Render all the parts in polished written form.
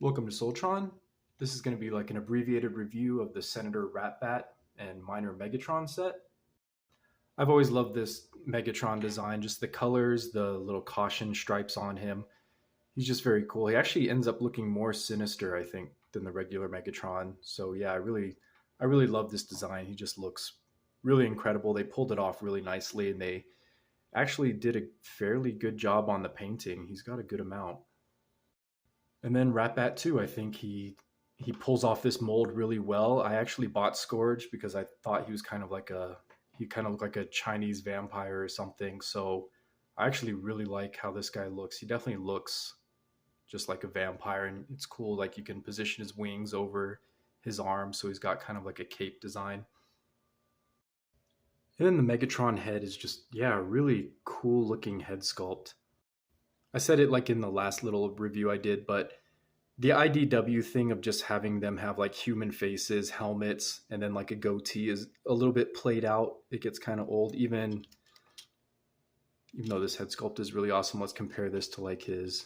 Welcome to Soltron. This is going to be like an abbreviated review of the Senator Ratbat and Minor Megatron set. I've always loved this Megatron design, just the colors, the little caution stripes on him. He's just very cool. He actually ends up looking more sinister, I think, than the regular Megatron. So yeah, I really love this design. He just looks really incredible. They pulled it off really nicely, and they actually did a fairly good job on the painting. He's got a good amount. And then Ratbat too. I think he pulls off this mold really well. I actually bought Scourge because I thought he was kind of like he kind of looked like a Chinese vampire or something. So I actually really like how this guy looks. He definitely looks just like a vampire, and it's cool. Like you can position his wings over his arms, so he's got kind of like a cape design. And then the Megatron head is just, yeah, a really cool looking head sculpt. I said it like in the last little review I did, but the IDW thing of just having them have like human faces, helmets, and then like a goatee is a little bit played out. It gets kind of old, even though this head sculpt is really awesome. Let's compare this to like his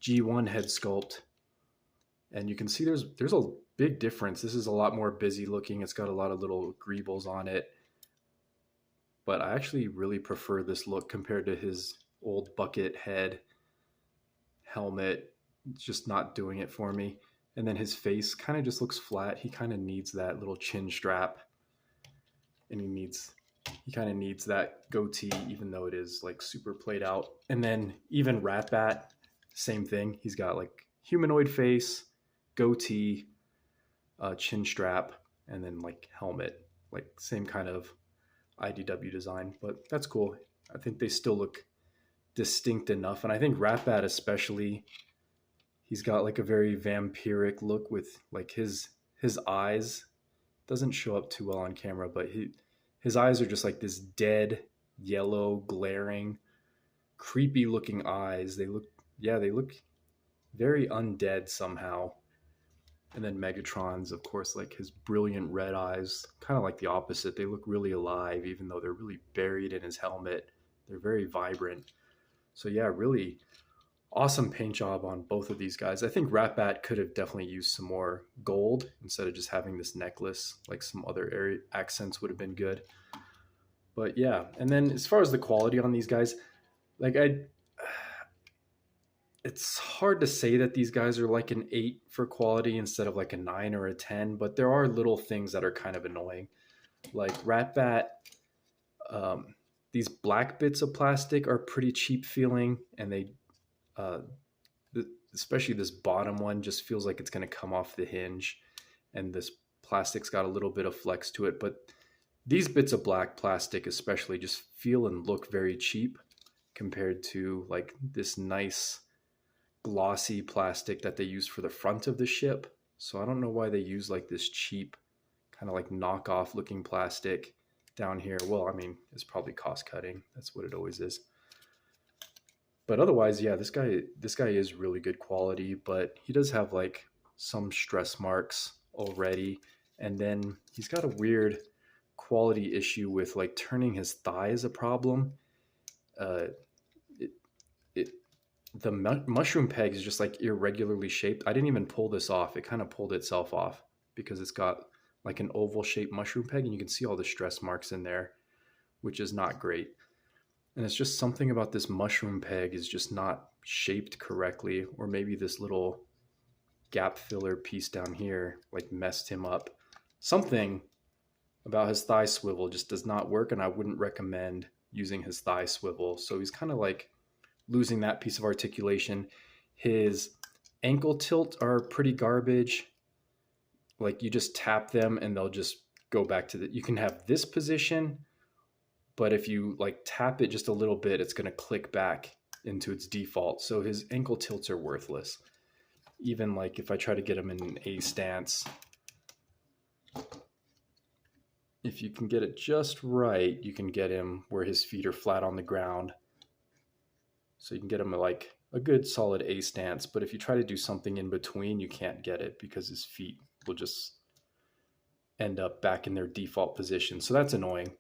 G1 head sculpt, and you can see there's a big difference. This is a lot more busy looking. It's got a lot of little greebles on it, but I actually really prefer this look compared to his old bucket head helmet. It's just not doing it for me. And then his face kind of just looks flat. He kind of needs that little chin strap, and he kind of needs that goatee, even though it is like super played out. And then even Ratbat, same thing. He's got like humanoid face, goatee, chin strap, and then like helmet, like same kind of IDW design. But that's cool. I think they still look distinct enough. And I think Ratbat especially, he's got like a very vampiric look with like his eyes. Doesn't show up too well on camera, but his eyes are just like this dead yellow glaring creepy looking eyes. They look very undead somehow. And then Megatron's, of course, like his brilliant red eyes, kind of like the opposite. They look really alive, even though they're really buried in his helmet. They're very vibrant. So yeah, really awesome paint job on both of these guys. I think Ratbat could have definitely used some more gold instead of just having this necklace. Like some other area accents would have been good. But yeah, and then as far as the quality on these guys, like it's hard to say that these guys are like an 8 for quality instead of like a 9 or a 10, but there are little things that are kind of annoying. Like Ratbat, these black bits of plastic are pretty cheap feeling, and they uh, especially this bottom one just feels like it's going to come off the hinge, and this plastic's got a little bit of flex to it. But these bits of black plastic especially just feel and look very cheap compared to like this nice glossy plastic that they use for the front of the ship. So I don't know why they use like this cheap kind of like knockoff looking plastic down here. Well, I mean, it's probably cost cutting. That's what it always is. But otherwise, yeah, this guy is really good quality, but he does have like some stress marks already. And then he's got a weird quality issue with like turning his thigh is a problem. Uh, it, it the mushroom peg is just like irregularly shaped. I didn't even pull this off. It kind of pulled itself off because it's got like an oval shaped mushroom peg, and you can see all the stress marks in there, which is not great. And it's just something about this mushroom peg is just not shaped correctly, or maybe this little gap filler piece down here like messed him up. Something about his thigh swivel just does not work, and I wouldn't recommend using his thigh swivel. So he's kind of like losing that piece of articulation. His ankle tilt are pretty garbage. Like you just tap them and they'll just go back to you can have this position, but if you like tap it just a little bit, it's going to click back into its default. So his ankle tilts are worthless. Even like if I try to get him in an A stance, if you can get it just right, you can get him where his feet are flat on the ground. So you can get him like a good solid A stance, but if you try to do something in between, you can't get it because his feet will just end up back in their default position. So that's annoying.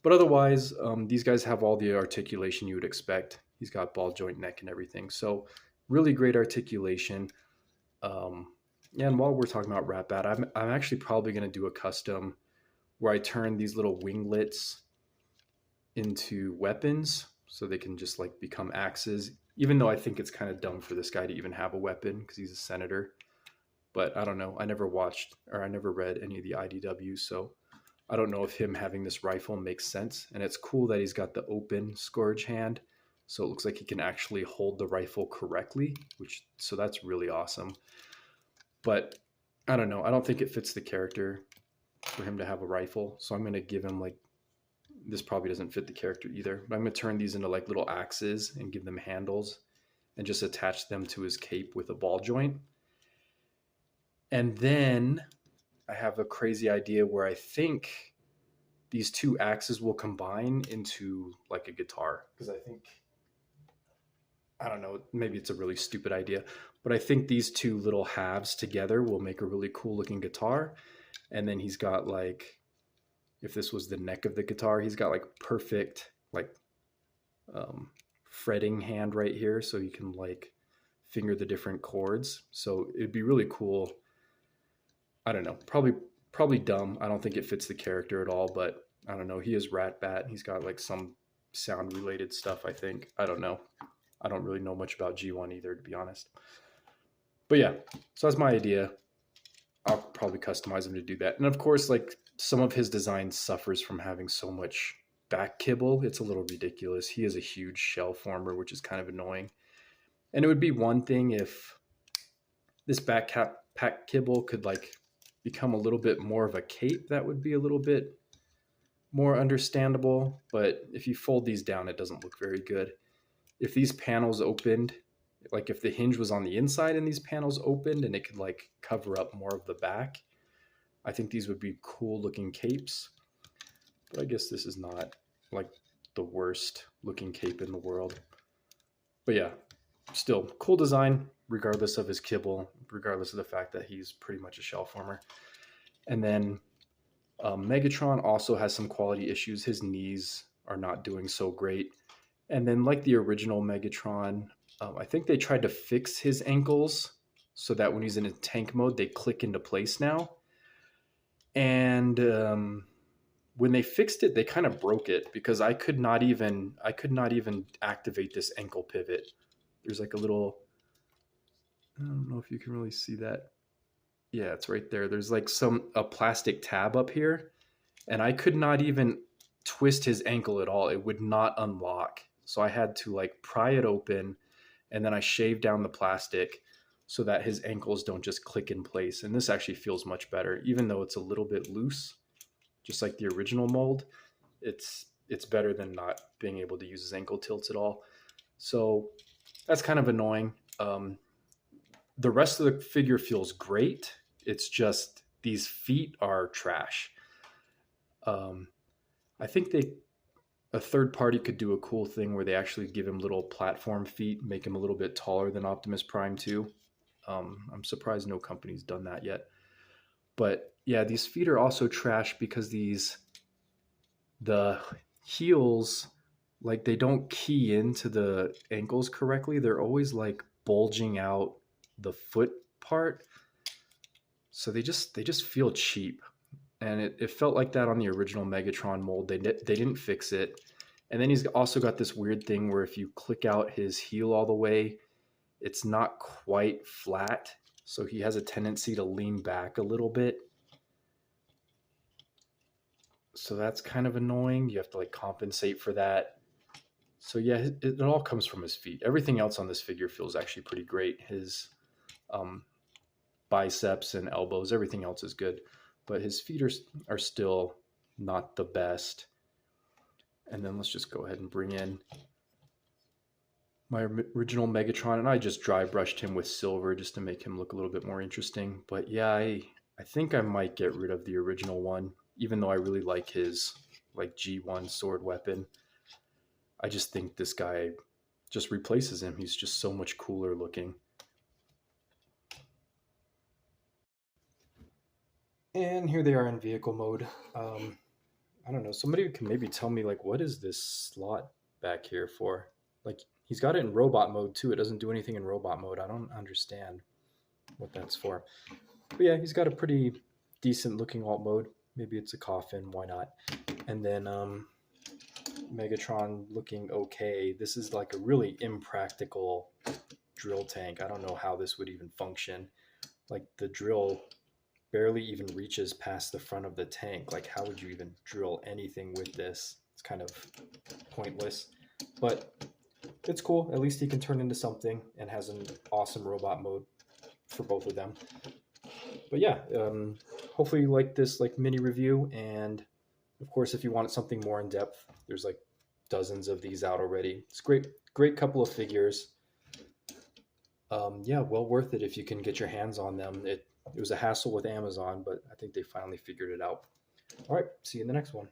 But otherwise, these guys have all the articulation you would expect. He's got ball joint neck and everything. So really great articulation. Um, yeah, and while we're talking about Ratbat, I'm actually probably going to do a custom where I turn these little winglets into weapons so they can just like become axes. Even though I think it's kind of dumb for this guy to even have a weapon because he's a senator. But I don't know. I never watched or I never read any of the IDWs, so I don't know if him having this rifle makes sense. And it's cool that he's got the open Scourge hand, so it looks like he can actually hold the rifle correctly, which so that's really awesome. But I don't know. I don't think it fits the character for him to have a rifle, so I'm going to give him like this probably doesn't fit the character either, but I'm going to turn these into like little axes and give them handles and just attach them to his cape with a ball joint. And then I have a crazy idea where I think these two axes will combine into like a guitar. Because I think, I don't know, maybe it's a really stupid idea, but I think these two little halves together will make a really cool looking guitar. And then he's got like, if this was the neck of the guitar, he's got like perfect like fretting hand right here. So you can like finger the different chords. So it'd be really cool. I don't know, probably dumb. I don't think it fits the character at all, but I don't know. He is Ratbat. He's got like some sound related stuff, I think. I don't know. I don't really know much about G1 either, to be honest. But yeah, so that's my idea. I'll probably customize him to do that. And of course, like some of his design suffers from having so much back kibble. It's a little ridiculous. He is a huge shell former, which is kind of annoying. And it would be one thing if this pack kibble could like become a little bit more of a cape. That would be a little bit more understandable. But if you fold these down, it doesn't look very good. If these panels opened, like if the hinge was on the inside and these panels opened and it could like cover up more of the back, I think these would be cool looking capes. But I guess this is not like the worst looking cape in the world. But yeah, still cool design, regardless of his kibble, regardless of the fact that he's pretty much a shell former. And then Megatron also has some quality issues. His knees are not doing so great. And then like the original Megatron, I think they tried to fix his ankles so that when he's in a tank mode, they click into place now. And when they fixed it, they kind of broke it because I could not even activate this ankle pivot. There's like a little, I don't know if you can really see that. Yeah, it's right there. There's like a plastic tab up here, and I could not even twist his ankle at all. It would not unlock. So I had to like pry it open, and then I shaved down the plastic so that his ankles don't just click in place. And this actually feels much better, even though it's a little bit loose, just like the original mold. It's better than not being able to use his ankle tilts at all. So that's kind of annoying. The rest of the figure feels great. It's just these feet are trash. I think a third party could do a cool thing where they actually give him little platform feet, make him a little bit taller than Optimus Prime 2. I'm surprised no company's done that yet. But yeah, these feet are also trash because the heels, like they don't key into the ankles correctly. They're always like bulging out the foot part. So they just feel cheap. And it felt like that on the original Megatron mold. They didn't fix it. And then he's also got this weird thing where if you click out his heel all the way, it's not quite flat. So he has a tendency to lean back a little bit. So that's kind of annoying. You have to like compensate for that. So yeah, it all comes from his feet. Everything else on this figure feels actually pretty great. His biceps and elbows, everything else is good. But his feet are still not the best. And then let's just go ahead and bring in my original Megatron. And I just dry brushed him with silver just to make him look a little bit more interesting. But yeah, I think I might get rid of the original one, even though I really like his like G1 sword weapon. I just think this guy just replaces him. He's just so much cooler looking. And here they are in vehicle mode. I don't know. Somebody can maybe tell me like, what is this slot back here for? Like he's got it in robot mode too. It doesn't do anything in robot mode. I don't understand. what that's for. But yeah, he's got a pretty decent looking alt mode. Maybe it's a coffin, why not? And then Megatron looking okay. This is like a really impractical drill tank. I don't know how this would even function. Like the drill barely even reaches past the front of the tank. Like how would you even drill anything with this? It's kind of pointless. But it's cool. At least he can turn into something and has an awesome robot mode for both of them. But yeah, hopefully you like this like mini review. And of course, if you want something more in depth, there's like dozens of these out already. It's great couple of figures. Yeah, well worth it if you can get your hands on them. It was a hassle with Amazon, but I think they finally figured it out. All right, see you in the next one.